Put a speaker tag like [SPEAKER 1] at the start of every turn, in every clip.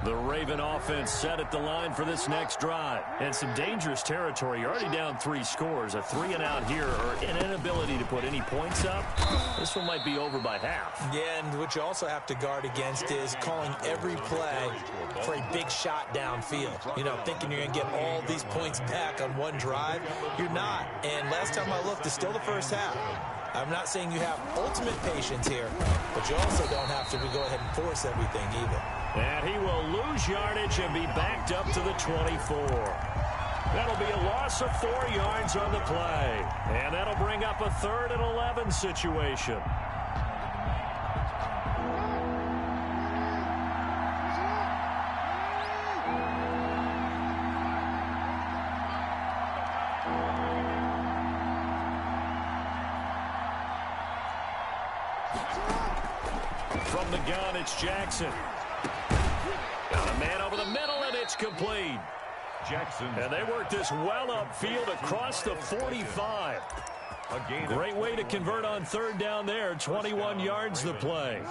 [SPEAKER 1] The Raven offense set at the line for this next drive. And some dangerous territory. You're already down 3 scores. A 3-and-out here or an inability to put any points up. This one might be over by half.
[SPEAKER 2] Yeah, and what you also have to guard against is calling every play for a big shot downfield. You know, thinking you're going to get all these points back on one drive. You're not. And last time I looked, it's still the first half. I'm not saying you have ultimate patience here, but you also don't have to go ahead and force everything either.
[SPEAKER 1] And he will lose yardage and be backed up to the 24. That'll be a loss of 4 yards on the play. And that'll bring up a 3rd and 11 situation. From the gun, it's Jackson. Got a man over the middle, and it's complete.
[SPEAKER 3] Jackson.
[SPEAKER 1] And they work this well upfield across the 45. Great way to convert on 3rd down there. 21 yards the play.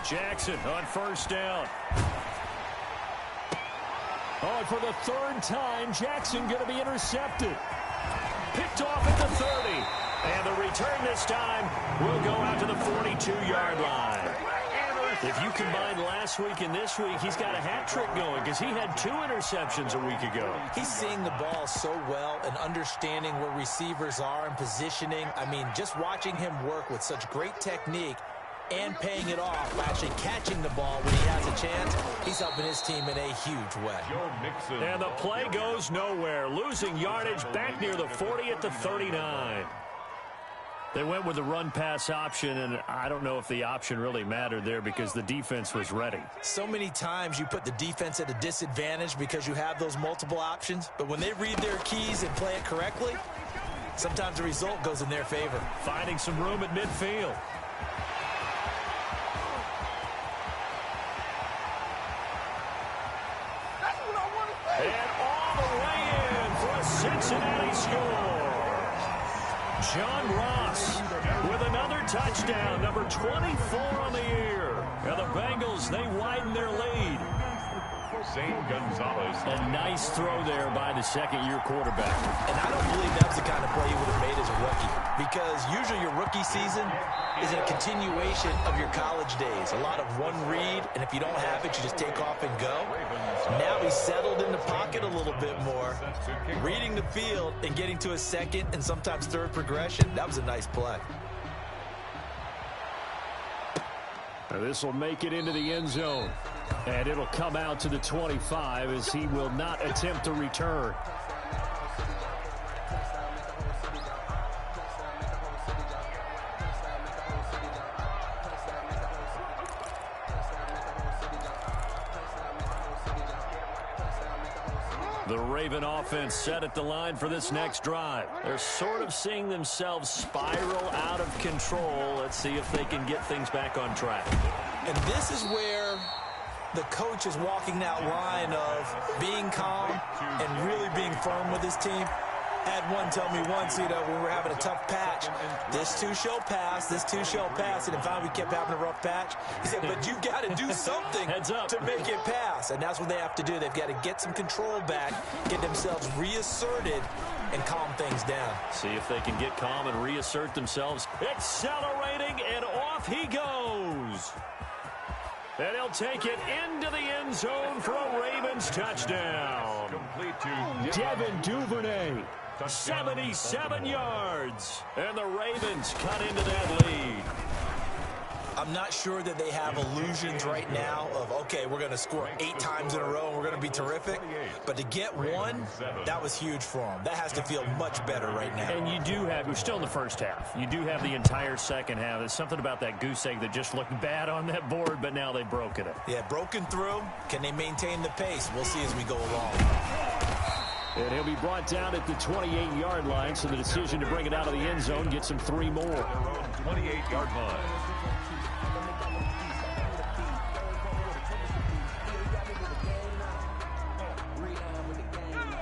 [SPEAKER 1] Jackson on 1st down. Oh, and for the 3rd time, Jackson going to be intercepted. Picked off at the 30. And the return this time will go out to the 42-yard line. If you combine last week and this week, he's got a hat trick going because he had 2 interceptions a week ago.
[SPEAKER 2] He's seeing the ball so well and understanding where receivers are and positioning. I mean, just watching him work with such great technique and paying it off by actually catching the ball when he has a chance, he's helping his team in a huge way.
[SPEAKER 1] And the play goes nowhere, losing yardage back near the 40 at the 39. They went with the run-pass option, and I don't know if the option really mattered there because the defense was ready.
[SPEAKER 2] So many times you put the defense at a disadvantage because you have those multiple options, but when they read their keys and play it correctly, sometimes the result goes in their favor.
[SPEAKER 1] Finding some room at midfield. And all the way in for a Cincinnati score. John Ross with another touchdown, number 24 on the year. And the Bengals, they widen their lead.
[SPEAKER 3] Zane Gonzalez.
[SPEAKER 1] A nice throw there by the 2nd-year quarterback.
[SPEAKER 2] And I don't believe that was the kind of play he would have made as a rookie, because usually your rookie season is a continuation of your college days. A lot of one read, and if you don't have it, you just take off and go. Now he's settled in the pocket a little bit more, reading the field and getting to a 2nd and sometimes 3rd progression. That was a nice play.
[SPEAKER 1] This will make it into the end zone. And it'll come out to the 25 as he will not attempt to return. The Raven offense set at the line for this next drive. They're sort of seeing themselves spiral out of control. Let's see if they can get things back on track.
[SPEAKER 2] And this is where the coach is walking that line of being calm and really being firm with his team. Had one tell me once, you know, when we were having a tough patch, this too shall pass, this too shall pass, and finally we kept having a rough patch. He said, but you got to do something to make it pass, and that's what they have to do. They've got to get some control back, get themselves reasserted, and calm things down.
[SPEAKER 1] See if they can get calm and reassert themselves. Accelerating, and off he goes. And he'll take it into the end zone for a Ravens touchdown.
[SPEAKER 3] Complete to
[SPEAKER 1] Devin Duvernay. 77 yards. And the Ravens cut into that lead.
[SPEAKER 2] I'm not sure that they have illusions right now of, okay, we're going to score 8 times in a row and we're going to be terrific. But to get one, that was huge for them. That has to feel much better right now.
[SPEAKER 1] And you do have, we're still in the first half. You do have the entire second half. There's something about that goose egg that just looked bad on that board, but now they've broken it.
[SPEAKER 2] Yeah, broken through. Can they maintain the pace? We'll see as we go along.
[SPEAKER 1] And he'll be brought down at the 28-yard line, so the decision to bring it out of the end zone gets him 3 more.
[SPEAKER 3] 28-yard line.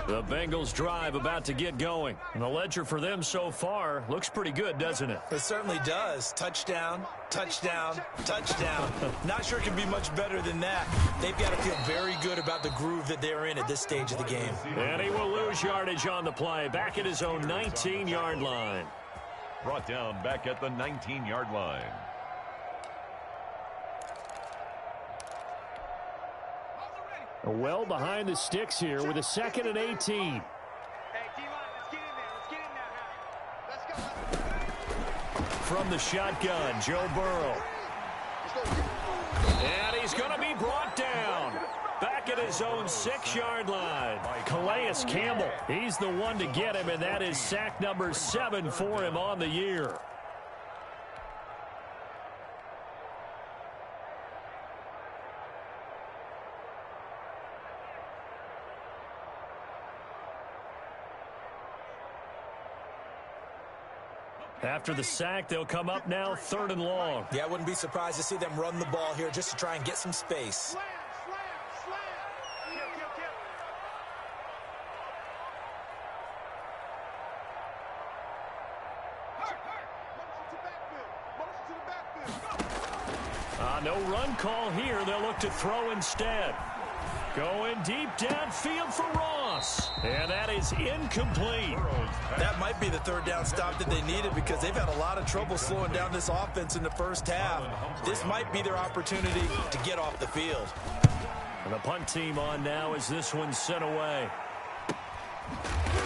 [SPEAKER 1] The Bengals drive about to get going. And the ledger for them so far looks pretty good, doesn't it?
[SPEAKER 2] It certainly does. Touchdown, touchdown, touchdown. Not sure it can be much better than that. They've got to feel very good about the groove that they're in at this stage of the game.
[SPEAKER 1] And he will lose yardage on the play, back at his own 19-yard line.
[SPEAKER 3] Brought down back at the 19-yard line.
[SPEAKER 1] Well behind the sticks here with a 2nd and 18.
[SPEAKER 4] Hey, D-line, let's get in there. Let's get in there, Howard. Let's go.
[SPEAKER 1] From the shotgun, Joe Burrow. And he's going to be brought down. Back at his own 6-yard line. Calais Campbell, he's the one to get him, and that is sack number 7 for him on the year. After the sack, they'll come up now 3rd and long.
[SPEAKER 2] Yeah, I wouldn't be surprised to see them run the ball here just to try and get some space.
[SPEAKER 4] Slam.
[SPEAKER 1] No run call here. They'll look to throw instead. Going deep downfield for Ross. And that is incomplete.
[SPEAKER 2] That might be the 3rd down stop that they needed because they've had a lot of trouble slowing down this offense in the first half. This might be their opportunity to get off the field.
[SPEAKER 1] And the punt team on now as this one's sent away.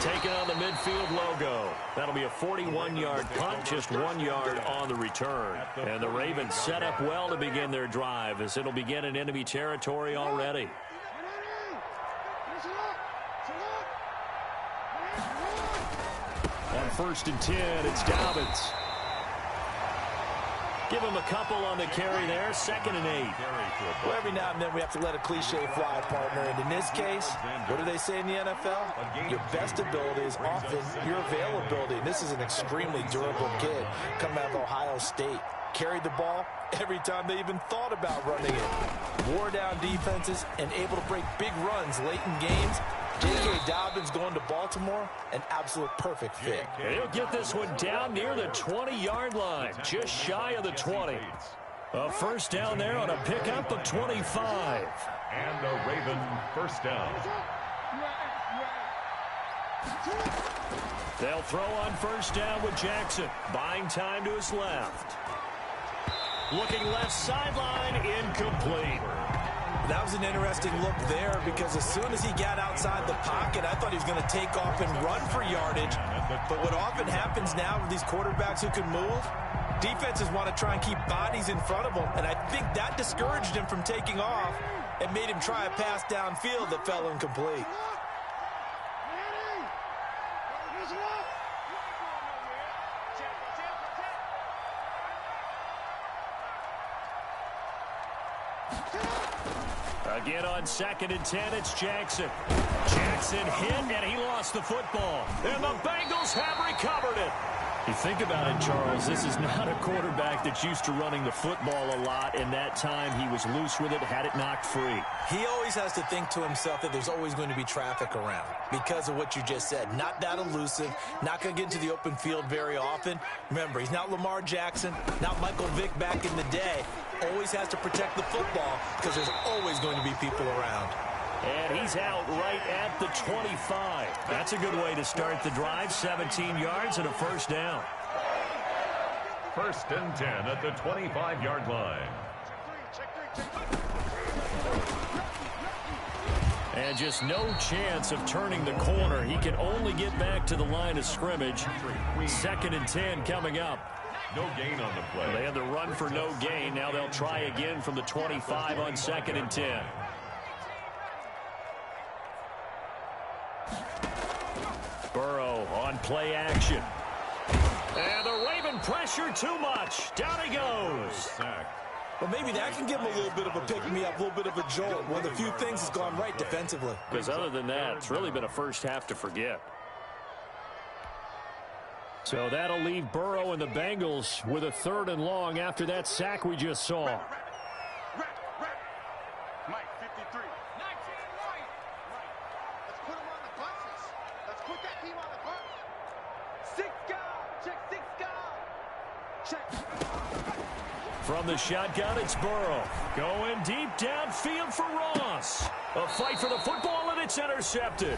[SPEAKER 1] Taking on the midfield logo. That'll be a 41-yard punt, just 1 yard on the return. And the Ravens set up well to begin their drive as it'll begin in enemy territory already. On 1st and 10, it's Dobbins. Give him a couple on the carry there. 2nd and 8.
[SPEAKER 2] Well, every now and then we have to let a cliche fly, partner. And in this case, what do they say in the NFL? Your best ability is often your availability. And this is an extremely durable kid coming out of Ohio State. Carried the ball every time they even thought about running it. Wore down defenses and able to break big runs late in games. J.K. Dobbins going to Baltimore, an absolute perfect fit.
[SPEAKER 1] He'll get this one down near the 20-yard line, just shy of the 20. A 1st down there on a pickup of 25.
[SPEAKER 3] And a Raven 1st down.
[SPEAKER 1] They'll throw on 1st down with Jackson. Buying time to his left. Looking left sideline, incomplete.
[SPEAKER 2] That was an interesting look there because as soon as he got outside the pocket, I thought he was going to take off and run for yardage. But what often happens now with these quarterbacks who can move, defenses want to try and keep bodies in front of them. And I think that discouraged him from taking off and made him try a pass downfield that fell incomplete.
[SPEAKER 1] Again on 2nd and 10, it's Jackson. Jackson hit, and he lost the football. And the Bengals have recovered it. You think about it, Charles, this is not a quarterback that's used to running the football a lot. In that time, he was loose with it, had it knocked free.
[SPEAKER 2] He always has to think to himself that there's always going to be traffic around because of what you just said. Not that elusive, not going to get into the open field very often. Remember, he's not Lamar Jackson, not Michael Vick back in the day. Always has to protect the football because there's always going to be people around.
[SPEAKER 1] And he's out right at the 25. That's a good way to start the drive. 17 yards and a 1st down.
[SPEAKER 3] 1st and 10 at the 25-yard line.
[SPEAKER 1] And just no chance of turning the corner. He can only get back to the line of scrimmage. 2nd and 10 coming up.
[SPEAKER 3] No gain on the play.
[SPEAKER 1] They had the run for no gain. Now they'll try again from the 25 on 2nd and 10. Burrow on play action. And the Raven pressure too much. Down he goes.
[SPEAKER 2] Well, maybe that can give him a little bit of a pick-me-up, a little bit of a jolt. One of the few things has gone right defensively.
[SPEAKER 1] Because other than that, it's really been a first half to forget. So that'll leave Burrow and the Bengals with a 3rd and long after that sack we just saw.
[SPEAKER 4] Mike, 53. 19 White. Let's put him on the punt
[SPEAKER 1] From the shotgun, it's Burrow. Going deep downfield for Ross. A fight for the football, and it's intercepted.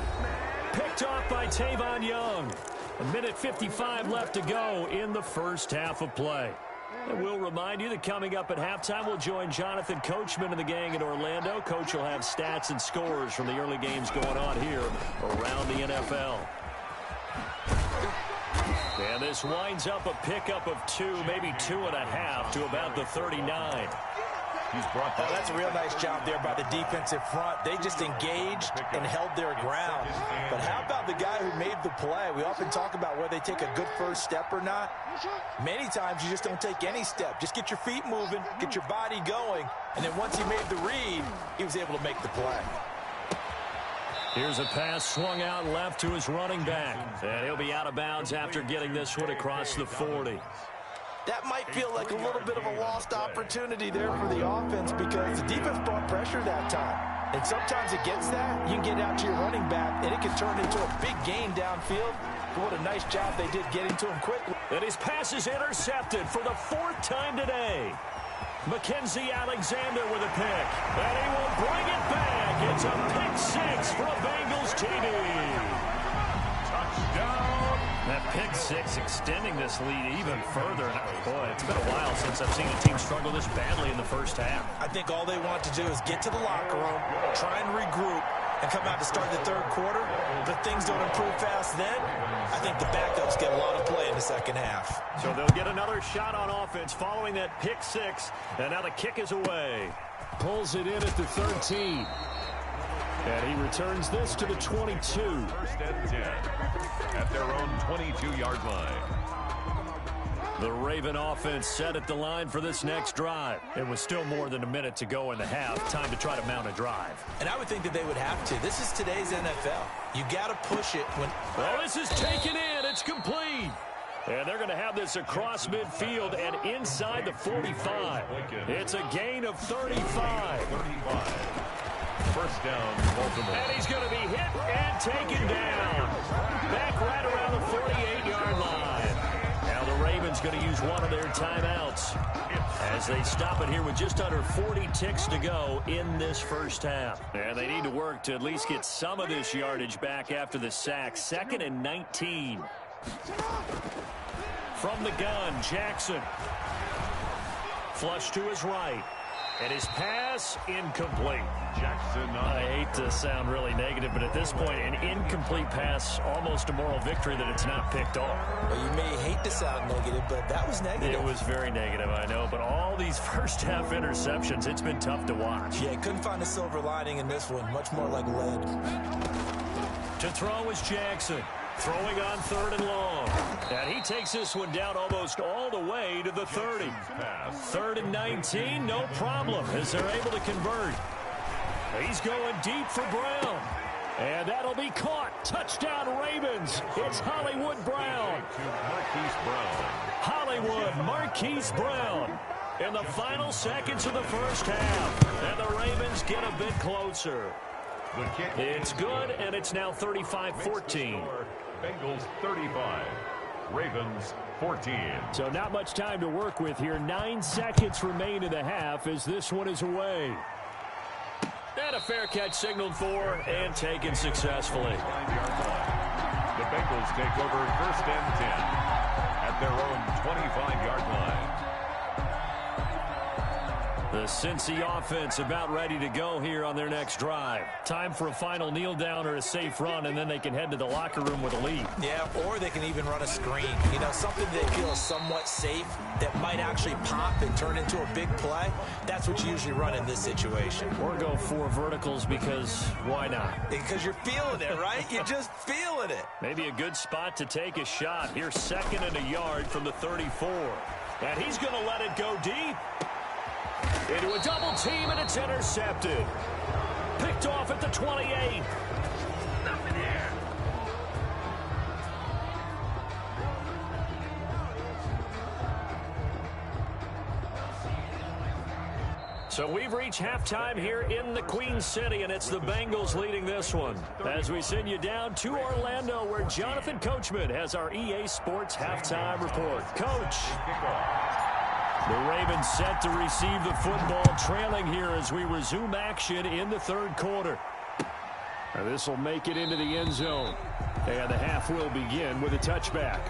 [SPEAKER 1] Picked off by Tavon Young. 1:55 left to go in the first half of play. And we'll remind you that coming up at halftime, we'll join Jonathan Coachman and the gang in Orlando. Coach will have stats and scores from the early games going on here around the NFL. And this winds up a pickup of 2, maybe 2.5 to about the 39.
[SPEAKER 2] That's a real nice job there by the defensive front. They just engaged and held their ground. But how about the guy who made the play? We often talk about whether they take a good first step or not. Many times you just don't take any step. Just get your feet moving, get your body going, and then once he made the read, he was able to make the play.
[SPEAKER 1] Here's a pass swung out left to his running back. And he'll be out of bounds after getting this one across the 40.
[SPEAKER 2] That might feel like a little bit of a lost opportunity there for the offense because the defense brought pressure that time. And sometimes against that, you can get out to your running back, and it can turn into a big gain downfield. But what a nice job they did getting to him quickly.
[SPEAKER 1] And his pass is intercepted for the 4th time today. Mackenzie Alexander with a pick. And he will bring it back. It's a pick-6 for a Bengals TD. Touchdown. That pick-6 extending this lead even further. And boy, it's been a while since I've seen a team struggle this badly in the first half.
[SPEAKER 2] I think all they want to do is get to the locker room, try and regroup, and come out to start the third quarter. If things don't improve fast then, I think the backups get a lot of play in the second half.
[SPEAKER 1] So they'll get another shot on offense following that pick-6, and now the kick is away. Pulls it in at the 13. And he returns this to the 22.
[SPEAKER 3] First and 10 at their own 22-yard line.
[SPEAKER 1] The Raven offense set at the line for this next drive. It was still more than a minute to go in the half. Time to try to mount a drive.
[SPEAKER 2] And I would think that they would have to. This is today's NFL. You got to push it when...
[SPEAKER 1] Well, this is taken in. It's complete. And they're going to have this across midfield and inside the 45. It's a gain of 35.
[SPEAKER 3] First down, Baltimore.
[SPEAKER 1] And he's going to be hit and taken down. Back right around the 48-yard line. Now the Ravens going to use one of their timeouts as they stop it here with just under 40 ticks to go in this first half. And they need to work to at least get some of this yardage back after the sack. 2nd and 19. From the gun, Jackson. Flush to his right. And his pass, incomplete.
[SPEAKER 3] Jackson.
[SPEAKER 1] I hate to sound really negative, but at this point, an incomplete pass, almost a moral victory that it's not picked off.
[SPEAKER 2] Well, you may hate to sound negative, but that was negative.
[SPEAKER 1] It was very negative, I know, but all these first-half interceptions, it's been tough to watch.
[SPEAKER 2] Yeah, couldn't find a silver lining in this one. Much more like lead.
[SPEAKER 1] To throw is Jackson. Throwing on 3rd and long. And he takes this one down almost all the way to the 30. 3rd and 19, no problem, as they're able to convert. He's going deep for Brown. And that'll be caught. Touchdown Ravens. It's Hollywood Brown. Hollywood Marquise Brown. In the final seconds of the first half. And the Ravens get a bit closer. It's good, and it's now 35-14.
[SPEAKER 3] Bengals 35, Ravens 14.
[SPEAKER 1] So not much time to work with here. 9 seconds remain in the half as this one is away. And a fair catch signaled for and taken successfully.
[SPEAKER 3] The Bengals take over 1st and 10 at their own 25-yard line.
[SPEAKER 1] The Cincy offense about ready to go here on their next drive. Time for a final kneel down or a safe run, and then they can head to the locker room with a lead.
[SPEAKER 2] Yeah, or they can even run a screen. You know, something they feel is somewhat safe that might actually pop and turn into a big play. That's what you usually run in this situation.
[SPEAKER 1] Or go 4 verticals because why not?
[SPEAKER 2] Because you're feeling it, right? You're just feeling it.
[SPEAKER 1] Maybe a good spot to take a shot. Here's 2nd and a yard from the 34. And he's going to let it go deep. Into a double team, and it's intercepted. Picked off at the 28. Nothing here. So we've reached halftime here in the Queen City, and it's the Bengals leading this one. As we send you down to Orlando, where Jonathan Coachman has our EA Sports halftime report. Coach. The Ravens set to receive the football, trailing here as we resume action in the third quarter. This will make it into the end zone. And the half will begin with a touchback.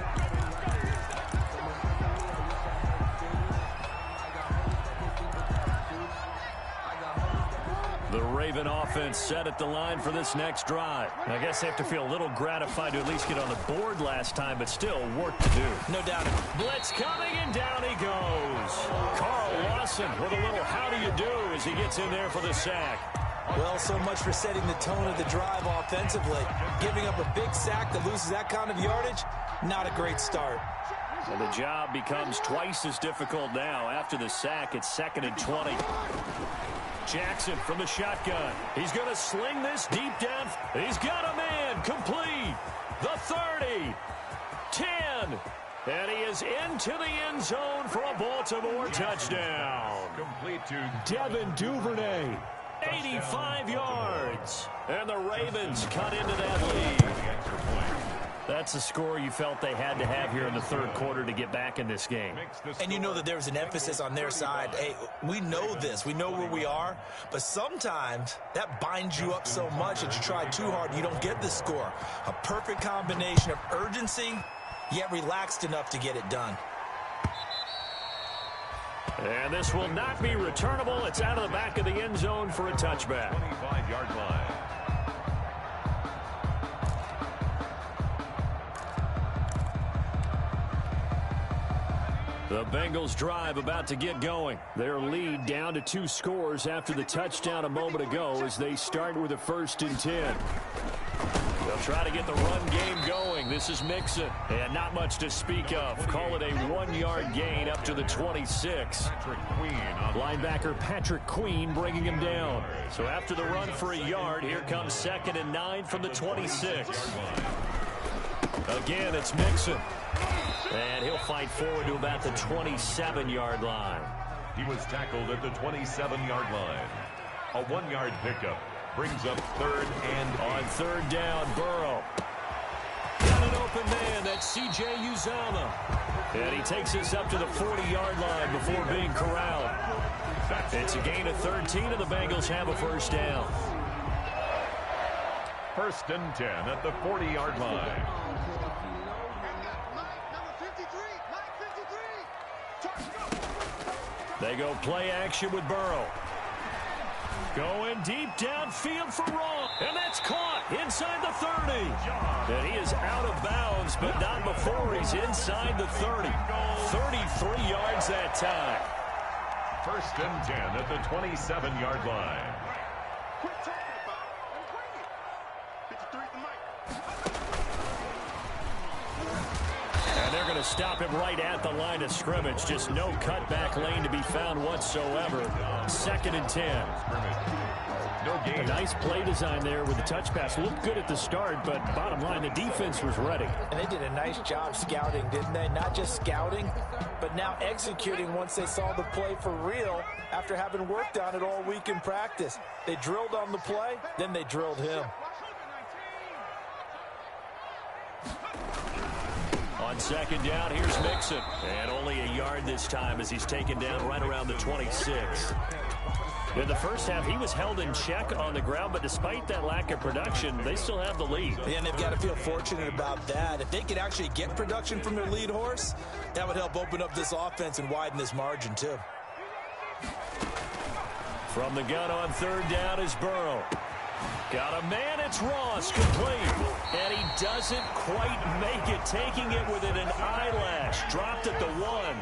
[SPEAKER 1] The Raven offense set at the line for this next drive. I guess they have to feel a little gratified to at least get on the board last time, but still work to do.
[SPEAKER 2] No doubt.
[SPEAKER 1] Blitz coming, and down he goes. Carl Lawson with a little how do you do as he gets in there for the sack.
[SPEAKER 2] Well, so much for setting the tone of the drive offensively. Giving up a big sack that loses that kind of yardage, not a great start.
[SPEAKER 1] And the job becomes twice as difficult now. After the sack, it's 2nd and 20. Jackson from the shotgun. He's going to sling this deep down. He's got a man complete. The 30. 10. And he is into the end zone for a Baltimore touchdown.
[SPEAKER 3] Complete to
[SPEAKER 1] Devin Duvernay. 85 yards. And the Ravens cut into that lead. That's the score you felt they had to have here in the third quarter to get back in this game.
[SPEAKER 2] And you know that there was an emphasis on their side. Hey, we know this. We know where we are. But sometimes that binds you up so much that you try too hard and you don't get the score. A perfect combination of urgency, yet relaxed enough to get it done.
[SPEAKER 1] And this will not be returnable. It's out of the back of the end zone for a touchback.
[SPEAKER 3] 25-yard line.
[SPEAKER 1] The Bengals drive about to get going. Their lead down to 2 scores after the touchdown a moment ago as they start with a 1st and 10. They'll try to get the run game going. This is Mixon. And not much to speak of. Call it a 1-yard gain up to the 26. Linebacker Patrick Queen bringing him down. So after the run for a yard, here comes 2nd and 9 from the 26. Again, it's Mixon. And he'll fight forward to about the 27-yard line.
[SPEAKER 3] He was tackled at the 27-yard line. A 1-yard pickup brings up 3rd and
[SPEAKER 1] on 3rd down, Burrow. Got an open man. That's C.J. Uzomah. And he takes us up to the 40-yard line before being corralled. It's a gain of 13, and the Bengals have a 1st down.
[SPEAKER 3] 1st and 10 at the 40-yard line.
[SPEAKER 1] They go play action with Burrow. Going deep downfield for Ross. And that's caught inside the 30. And he is out of bounds, but not before he's inside the 30. 33 yards that time.
[SPEAKER 3] 1st and 10 at the 27-yard line.
[SPEAKER 4] Quit talking about it and bring it. 53 at the mic.
[SPEAKER 1] And they're going to stop him right at the line of scrimmage. Just no cutback lane to be found whatsoever. 2nd and 10.
[SPEAKER 3] No gain.
[SPEAKER 1] A nice play design there with the touch pass. Looked good at the start, but bottom line, the defense was ready.
[SPEAKER 2] And they did a nice job scouting, didn't they? Not just scouting, but now executing once they saw the play for real after having worked on it all week in practice. They drilled on the play, then they drilled him.
[SPEAKER 1] On 2nd down, here's Mixon. And only a yard this time as he's taken down right around the 26. In the first half, he was held in check on the ground, but despite that lack of production, they still have the lead.
[SPEAKER 2] And they've got to feel fortunate about that. If they could actually get production from their lead horse, that would help open up this offense and widen this margin, too.
[SPEAKER 1] From the gun on 3rd down is Burrow. Got a man, it's Ross, complete. And he doesn't quite make it, taking it within an eyelash. Dropped at the 1.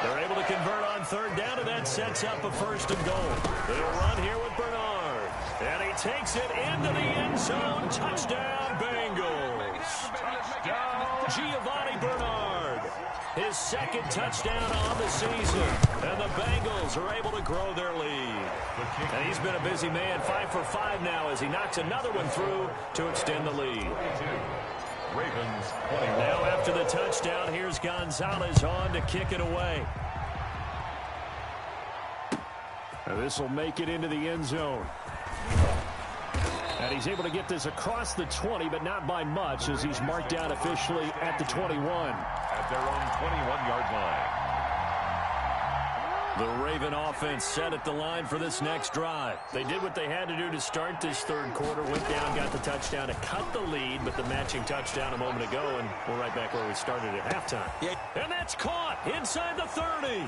[SPEAKER 1] They're able to convert on 3rd down, and that sets up a 1st and goal. They'll run here with Bernard. And he takes it into the end zone. Touchdown, Bengals. Touchdown, Giovanni Bernard. His 2nd touchdown on the season. And the Bengals are able to grow their lead. And he's been a busy man, 5 for 5 now as he knocks another one through to extend the lead.
[SPEAKER 3] Ravens 20.
[SPEAKER 1] Now after the touchdown, here's Gonzalez on to kick it away. This will make it into the end zone. And he's able to get this across the 20, but not by much as he's marked down officially at the 21.
[SPEAKER 3] At their own 21-yard line.
[SPEAKER 1] The Raven offense set at the line for this next drive. They did what they had to do to start this third quarter. Went down, got the touchdown to cut the lead, but the matching touchdown a moment ago, and we're right back where we started at halftime.
[SPEAKER 2] Yeah.
[SPEAKER 1] And that's caught inside the 30.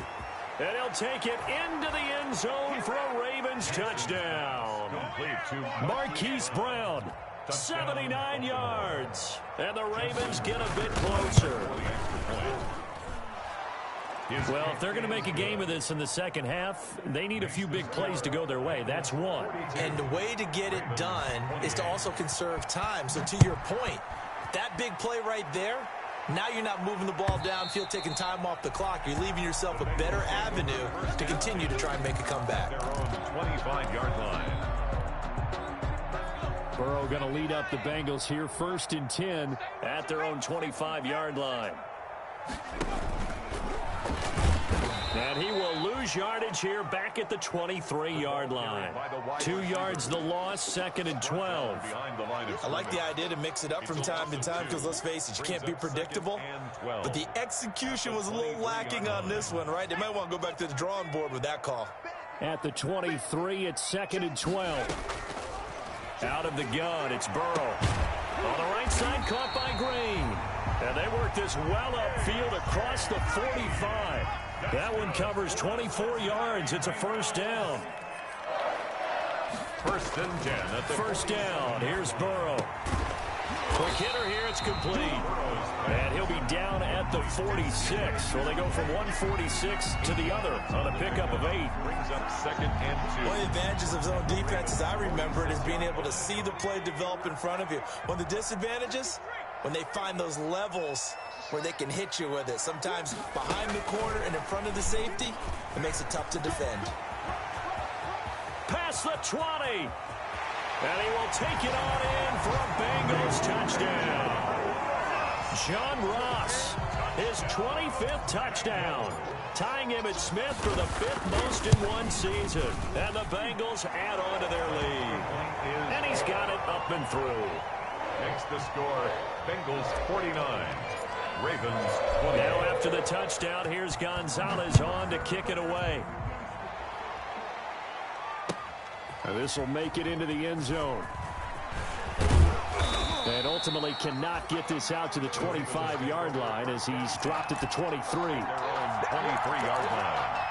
[SPEAKER 1] And he'll take it into the end zone for a Ravens touchdown. Marquise Brown, 79 yards. And the Ravens get a bit closer. Well, if they're going to make a game of this in the second half, they need a few big plays to go their way. That's one.
[SPEAKER 2] And the way to get it done is to also conserve time. So to your point, that big play right there, now you're not moving the ball downfield, taking time off the clock. You're leaving yourself a better avenue to continue to try and make a comeback.
[SPEAKER 3] Their own 25-yard line.
[SPEAKER 1] Burrow going to lead up the Bengals here, 1st and 10 at their own 25-yard line. And he will lose yardage here back at the 23-yard line. 2 yards the loss, 2nd and 12.
[SPEAKER 2] I like the idea to mix it up from time to time because, let's face it, you can't be predictable. But the execution was a little lacking on this one, right? They might want to go back to the drawing board with that call.
[SPEAKER 1] At the 23, it's 2nd and 12. Out of the gun, it's Burrow. On the right side, caught by Green. And they work this well upfield across the 45. That one covers 24 yards. It's a 1st down.
[SPEAKER 3] 1st and 10. At the
[SPEAKER 1] 1st down. Here's Burrow. Quick hitter here. It's complete. And he'll be down at the 46. So they go from 146 to the other on a pickup of 8.
[SPEAKER 3] Brings up 2nd and 2.
[SPEAKER 2] One of the advantages of zone defense, as I remember it, is being able to see the play develop in front of you. One of the disadvantages, when they find those levels where they can hit you with it. Sometimes behind the corner and in front of the safety, it makes it tough to defend.
[SPEAKER 1] Past the 20. And he will take it on in for a Bengals touchdown. John Ross, his 25th touchdown. Tying Emmitt Smith for the 5th most in one season. And the Bengals add on to their lead. And he's got it up and through.
[SPEAKER 3] Makes the score, Bengals 49. Ravens 20.
[SPEAKER 1] Now after the touchdown, here's Gonzalez on to kick it away. And this will make it into the end zone. And ultimately cannot get this out to the 25-yard line as he's dropped at the 23.
[SPEAKER 3] Their own 23-yard line.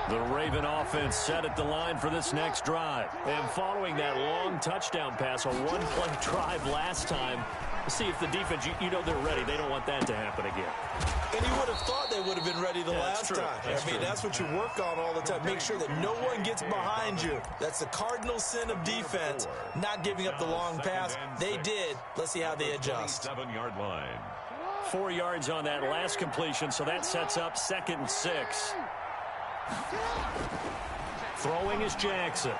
[SPEAKER 1] The Raven offense set at the line for this next drive. And following that long touchdown pass, a one-play drive last time, see if the defense, you know they're ready. They don't want that to happen again.
[SPEAKER 2] And you would have thought they would have been ready the last time. That's what you work on all the time. Make sure that no one gets behind you. That's the cardinal sin of defense, not giving up the long pass. They did. Let's see how they adjust.
[SPEAKER 3] 7-yard line.
[SPEAKER 1] 4 yards on that last completion, so that sets up 2nd and 6. Throwing is Jackson.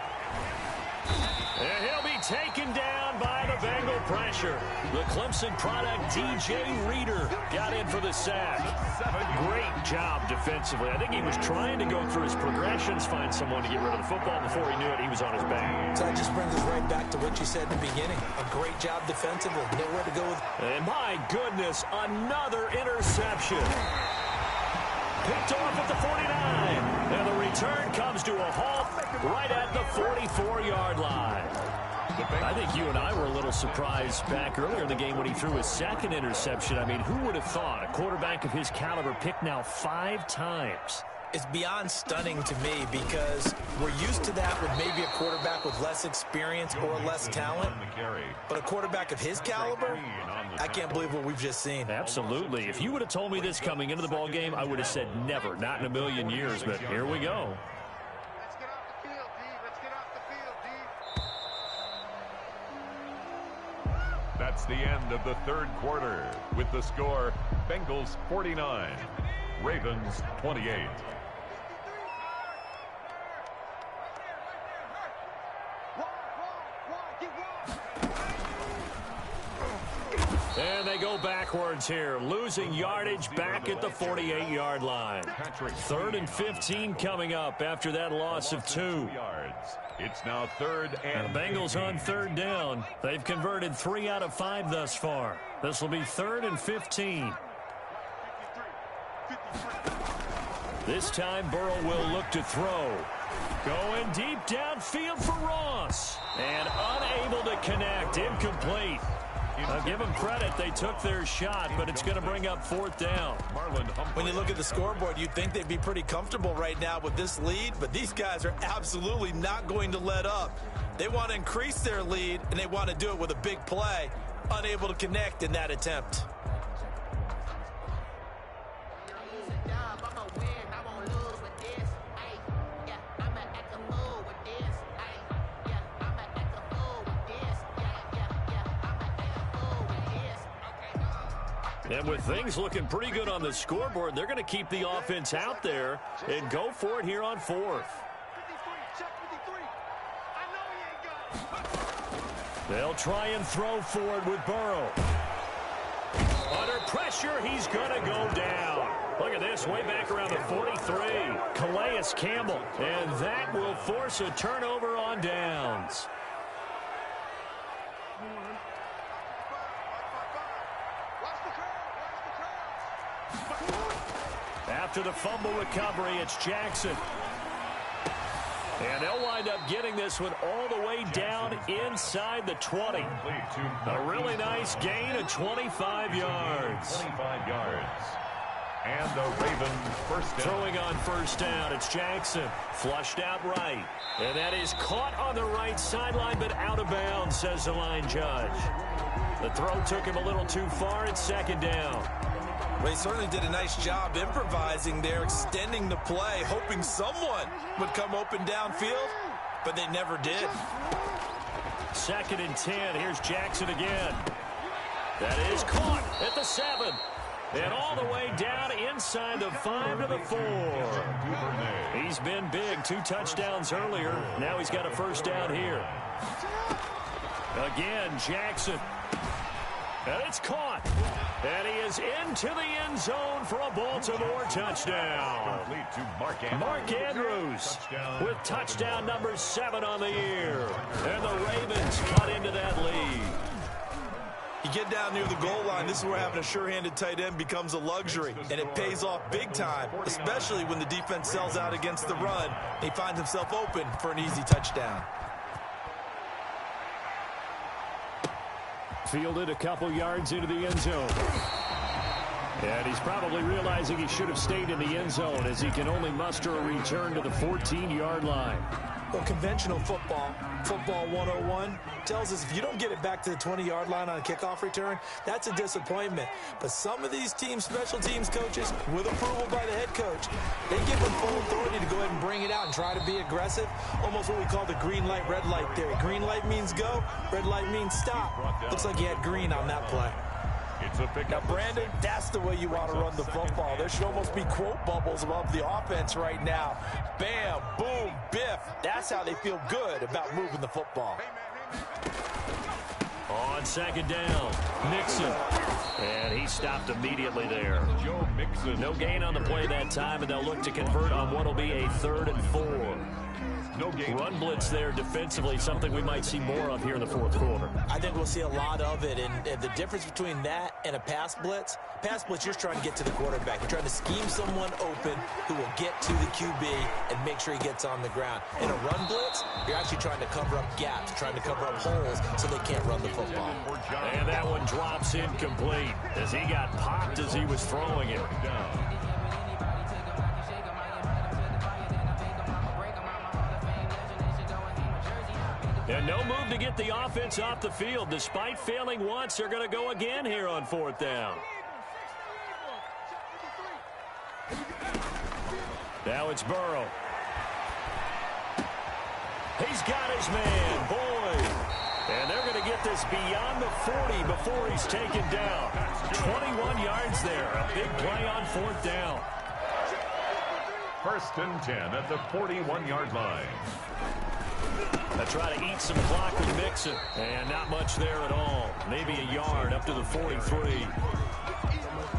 [SPEAKER 1] And he'll be taken down by the Bengal pressure. The Clemson product, DJ Reader, got in for the sack. Great job defensively. I think he was trying to go through his progressions, find someone to get rid of the football. Before he knew it, he was on his back.
[SPEAKER 2] So that just brings us right back to what you said in the beginning. A great job defensively. Nowhere to go with.
[SPEAKER 1] And my goodness, another interception. Picked off at the 49. And the return comes to a halt right at the 44-yard line. I think you and I were a little surprised back earlier in the game when he threw his 2nd interception. I mean, who would have thought a quarterback of his caliber picked now 5 times?
[SPEAKER 2] It's beyond stunning to me because we're used to that with maybe a quarterback with less experience or less talent. But a quarterback of his caliber, I can't believe what we've just seen.
[SPEAKER 1] Absolutely. If you would have told me this coming into the ball game, I would have said never, not in a million years. But here we go.
[SPEAKER 4] Let's get off the field, D. Let's get off the field, D.
[SPEAKER 3] That's the end of the 3rd quarter with the score Bengals 49, Ravens 28.
[SPEAKER 1] And they go backwards here, losing yardage back at the 48-yard line. 3rd and 15 coming up after that loss of 2.
[SPEAKER 3] It's now 3rd and
[SPEAKER 1] the Bengals on 3rd down. They've converted 3 out of 5 thus far. This will be 3rd and 15. This time Burrow will look to throw. Going deep downfield for Ross. And unable to connect. Incomplete. I'll give them credit. They took their shot, but it's going to bring up 4th down.
[SPEAKER 2] When you look at the scoreboard, you'd think they'd be pretty comfortable right now with this lead, but these guys are absolutely not going to let up. They want to increase their lead, and they want to do it with a big play. Unable to connect in that attempt.
[SPEAKER 1] And with things looking pretty good on the scoreboard, they're going to keep the offense out there and go for it here on 4th. They'll try and throw for it with Burrow. Under pressure, he's going to go down. Look at this, way back around the 43. Calais Campbell, and that will force a turnover on downs. After the fumble recovery, it's Jackson. And they'll wind up getting this one all the way down inside the 20. A really nice gain of 25 yards.
[SPEAKER 3] 25 yards. And the Ravens first down.
[SPEAKER 1] Throwing on 1st down, it's Jackson. Flushed out right. And that is caught on the right sideline, but out of bounds, says the line judge. The throw took him a little too far. It's 2nd down.
[SPEAKER 2] Well, he certainly did a nice job improvising there, extending the play, hoping someone would come open downfield, but they never did.
[SPEAKER 1] 2nd and 10. Here's Jackson again. That is caught at the 7. And all the way down inside the 5 to the 4. He's been big. 2 touchdowns earlier. Now he's got a 1st down here. Again, Jackson. And it's caught. And he is into the end zone for a Baltimore touchdown. Mark Andrews with touchdown number 7 on the year. And the Ravens cut into that lead.
[SPEAKER 2] You get down near the goal line, this is where having a sure-handed tight end becomes a luxury, and it pays off big time, especially when the defense sells out against the run. He finds himself open for an easy touchdown.
[SPEAKER 1] Fielded a couple yards into the end zone. And he's probably realizing he should have stayed in the end zone as he can only muster a return to the 14-yard line.
[SPEAKER 2] Well, conventional football 101, tells us if you don't get it back to the 20-yard line on a kickoff return, that's a disappointment. But some of these teams, special teams coaches, with approval by the head coach, they give them full authority to go ahead and bring it out and try to be aggressive. Almost what we call the green light, red light theory. Green light means go, red light means stop. Looks like you had green on that play.
[SPEAKER 3] It's a pickup.
[SPEAKER 2] Now, Brandon, that's the way you want to run the football. There should almost be quote bubbles above the offense right now. Bam, boom, biff. That's how they feel good about moving the football.
[SPEAKER 1] On 2nd down, Mixon. And he stopped immediately there.
[SPEAKER 3] Joe Mixon.
[SPEAKER 1] No gain on the play that time, and they'll look to convert on what will be a 3rd and 4.
[SPEAKER 3] No gain.
[SPEAKER 1] Run blitz there defensively, something we might see more of here in the 4th quarter.
[SPEAKER 2] I think we'll see a lot of it, and the difference between that and a pass blitz, you're trying to get to the quarterback. You're trying to scheme someone open who will get to the QB and make sure he gets on the ground. In a run blitz, you're actually trying to cover up gaps, trying to cover up holes so they can't run the football.
[SPEAKER 1] And that one drops incomplete as he got popped as he was throwing it. And no move to get the offense off the field. Despite failing once, they're going to go again here on 4th down. Now it's Burrow. He's got his man, Boyd. And they're going to get this beyond the 40 before he's taken down. 21 yards there. A big play on 4th down.
[SPEAKER 3] 1st and 10 at the 41-yard line.
[SPEAKER 1] They try to eat some clock with Mixon. And not much there at all. Maybe a yard up to the 43.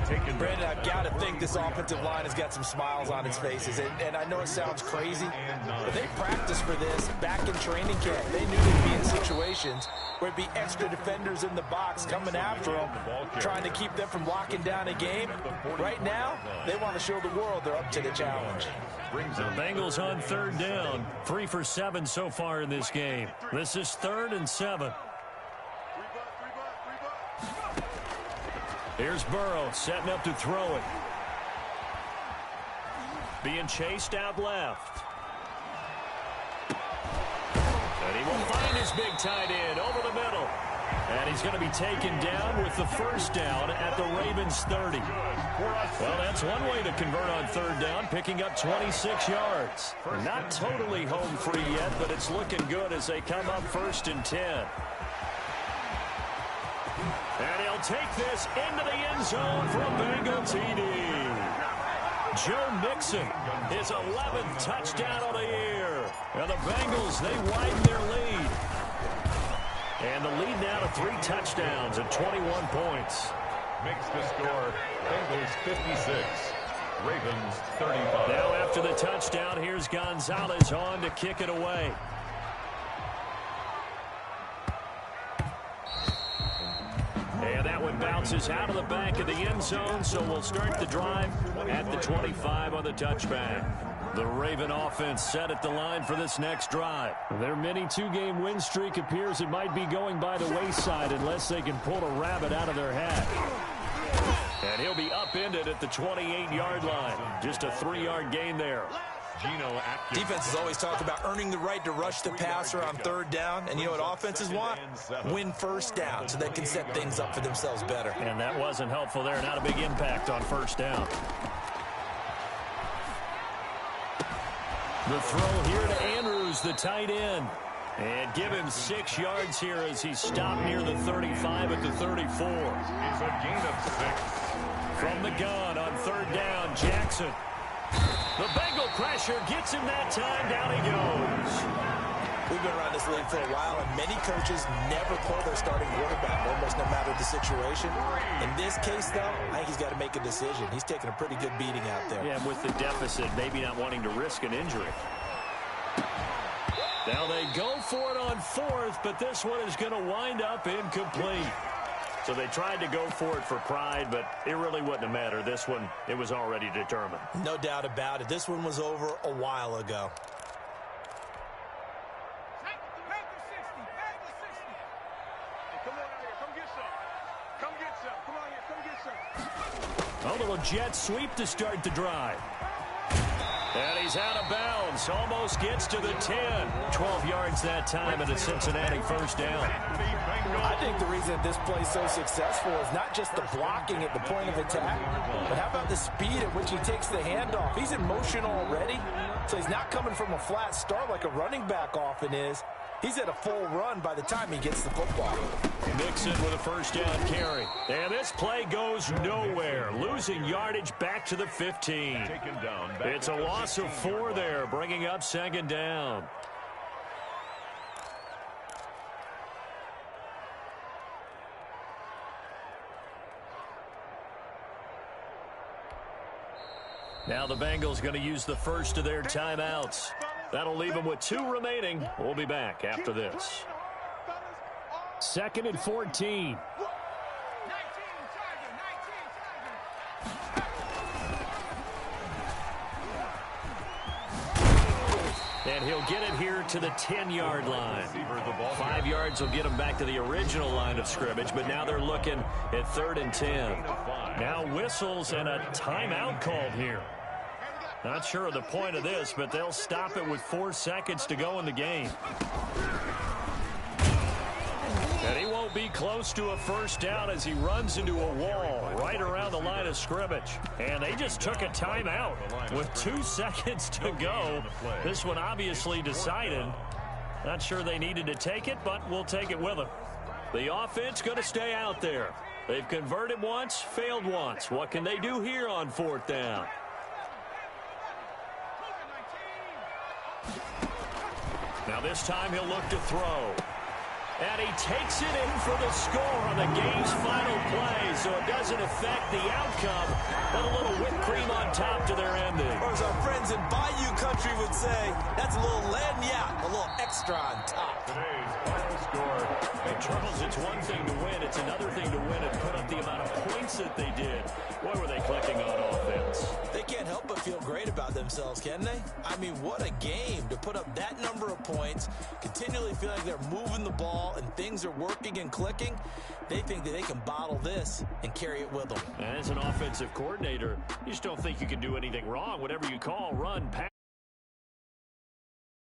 [SPEAKER 3] taken.
[SPEAKER 2] Brandon, I've got to think this offensive line has got some smiles on its faces. And I know it sounds crazy, but they practiced for this back in training camp. They knew they'd be in situations where it'd be extra defenders in the box coming after them, trying to keep them from locking down a game. Right now, they want to show the world they're up to the challenge.
[SPEAKER 1] The Bengals on third down. 3 for 7 so far in this game. This is 3rd and 7. Here's Burrow setting up to throw it. Being chased out left. And he will find his big tight end over the middle. And he's going to be taken down with the first down at the Ravens 30. Well, that's one way to convert on third down, picking up 26 yards. Not totally home free yet, but it's looking good as they come up 1st and 10. And he'll take this into the end zone for a Bengal TD. Joe Mixon, his 11th touchdown of the year. And the Bengals, they widen their lead. And the lead now to 3 touchdowns at 21 points.
[SPEAKER 3] Makes the score Bengals 56, Ravens 35.
[SPEAKER 1] Now after the touchdown, here's Gonzalez on to kick it away. And that one bounces out of the back of the end zone, so we'll start the drive at the 25 on the touchback. The Raven offense set at the line for this next drive. Their mini 2-game win streak appears it might be going by the wayside unless they can pull a rabbit out of their hat. And he'll be upended at the 28-yard line. Just a 3-yard gain there.
[SPEAKER 2] Defenses always talk about earning the right to rush the passer on third down. And you know what offenses want? Win first down so they can set things up for themselves better.
[SPEAKER 1] And that wasn't helpful there. Not a big impact on first down. The throw here to Andrews, the tight end. And give him 6 yards here as he's stopped near the 35 at the 34.
[SPEAKER 3] It's a gain of 6.
[SPEAKER 1] From the gun on third down, Jackson. The Bengal pressure gets him that time. Down he goes.
[SPEAKER 2] We've been around this league for a while, and many coaches never pull their starting quarterback, almost no matter the situation. In this case, though, I think he's got to make a decision. He's taking a pretty good beating out there.
[SPEAKER 1] Yeah, with the deficit, maybe not wanting to risk an injury. Now they go for it on 4th, but this one is going to wind up incomplete. So they tried to go for it for pride, but it really wouldn't have mattered. This one, it was already determined.
[SPEAKER 2] No doubt about it. This one was over a while ago.
[SPEAKER 1] A little jet sweep to start the drive. And he's out of bounds. Almost gets to the 10. 12 yards that time and a Cincinnati first down.
[SPEAKER 2] I think the reason this play is so successful is not just the blocking at the point of attack, but how about the speed at which he takes the handoff? He's in motion already, so he's not coming from a flat start like a running back often is. He's at a full run by the time he gets the football.
[SPEAKER 1] Mixon with a first down carry. And this play goes nowhere. Losing yardage back to the 15. It's a loss of 4 there, bringing up 2nd down. Now the Bengals going to use the first of their timeouts. That'll leave them with 2 remaining. We'll be back after this. 2nd and 14. And he'll get it here to the 10-yard line. 5 yards will get him back to the original line of scrimmage, but now they're looking at 3rd and 10. Now whistles and a timeout called here. Not sure of the point of this, but they'll stop it with 4 seconds to go in the game. And he won't be close to a first down as he runs into a wall right around the line of scrimmage. And they just took a timeout with 2 seconds to go. This one obviously decided. Not sure they needed to take it, but we'll take it with them. The offense going to stay out there. They've converted once, failed once. What can they do here on 4th down? Now this time he'll look to throw. And he takes it in for the score on the game's final play, so it doesn't affect the outcome, but a little whipped cream on top to their ending.
[SPEAKER 2] Or as our friends in Bayou Country would say, that's a little lagniappe, a little extra on top.
[SPEAKER 3] Today's final score.
[SPEAKER 1] And Charles, it's one thing to win. It's another thing to win and put up the amount of points that they did. Boy, were they clicking on offense.
[SPEAKER 2] They can't help but feel great about themselves, can they? I mean, what a game to put up that number of points, continually feel like they're moving the ball and things are working and clicking. They think that they can bottle this and carry it with them.
[SPEAKER 1] As an offensive coordinator, you just don't think you can do anything wrong. Whatever you call, run, pass.